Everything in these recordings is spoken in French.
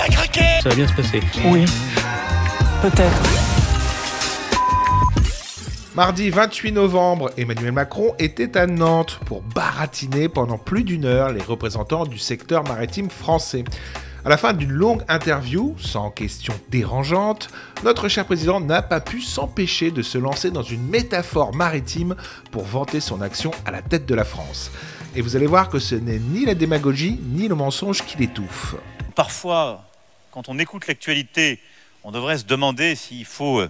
t'as craqué. Ça va bien se passer. Oui, peut-être. Mardi 28 novembre, Emmanuel Macron était à Nantes pour baratiner pendant plus d'une heure les représentants du secteur maritime français. À la fin d'une longue interview, sans questions dérangeantes, notre cher président n'a pas pu s'empêcher de se lancer dans une métaphore maritime pour vanter son action à la tête de la France. Et vous allez voir que ce n'est ni la démagogie ni le mensonge qui l'étouffe. Parfois, quand on écoute l'actualité, on devrait se demander s'il faut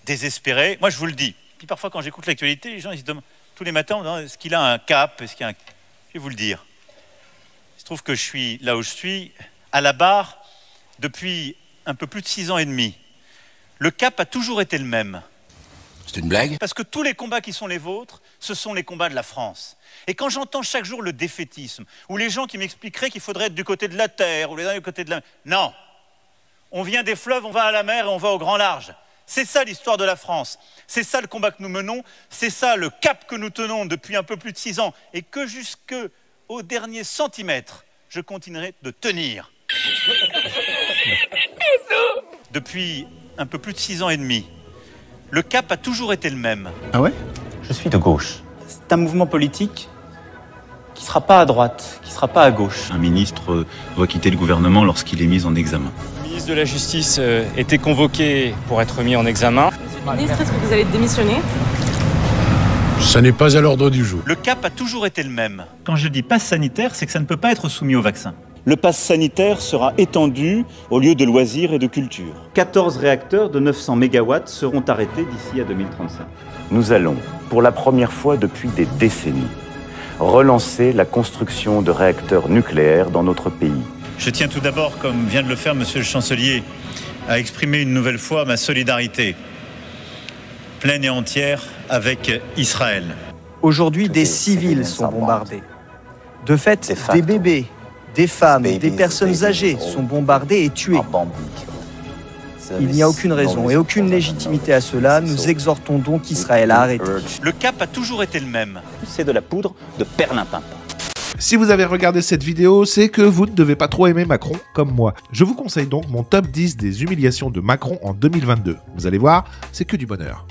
désespérer. Moi, je vous le dis. Puis parfois, quand j'écoute l'actualité, les gens ils se demandent tous les matins, est-ce qu'il a un cap? Est-ce qu'il y a un... Je vais vous le dire. Il se trouve que je suis là où je suis, à la barre, depuis un peu plus de 6 ans et demi. Le cap a toujours été le même. C'est une blague? Parce que tous les combats qui sont les vôtres, ce sont les combats de la France. Et quand j'entends chaque jour le défaitisme, ou les gens qui m'expliqueraient qu'il faudrait être du côté de la terre, ou les uns du côté de la mer... Non. On vient des fleuves, on va à la mer et on va au grand large. C'est ça l'histoire de la France. C'est ça le combat que nous menons. C'est ça le cap que nous tenons depuis un peu plus de 6 ans. Et que jusqu'au dernier centimètre, je continuerai de tenir. Depuis un peu plus de 6 ans et demi, le cap a toujours été le même. Ah ouais? Je suis de gauche. C'est un mouvement politique qui ne sera pas à droite, qui ne sera pas à gauche. Un ministre doit quitter le gouvernement lorsqu'il est mis en examen. Le ministre de la Justice était convoqué pour être mis en examen. Monsieur le ministre, est-ce que vous allez démissionner? Ça n'est pas à l'ordre du jour. Le cap a toujours été le même. Quand je dis passe sanitaire, c'est que ça ne peut pas être soumis au vaccin. Le pass sanitaire sera étendu aux lieux de loisirs et de culture. 14 réacteurs de 900 MW seront arrêtés d'ici à 2035. Nous allons, pour la première fois depuis des décennies, relancer la construction de réacteurs nucléaires dans notre pays. Je tiens tout d'abord, comme vient de le faire Monsieur le Chancelier, à exprimer une nouvelle fois ma solidarité pleine et entière avec Israël. Aujourd'hui, des civils sont bombardés. De fait, des bébés, des femmes, des personnes âgées sont bombardées et tuées. Il n'y a aucune raison et aucune légitimité à cela. Nous exhortons donc Israël à arrêter. Le cap a toujours été le même. C'est de la poudre de perlimpinpin. Si vous avez regardé cette vidéo, c'est que vous ne devez pas trop aimer Macron comme moi. Je vous conseille donc mon top 10 des humiliations de Macron en 2022. Vous allez voir, c'est que du bonheur.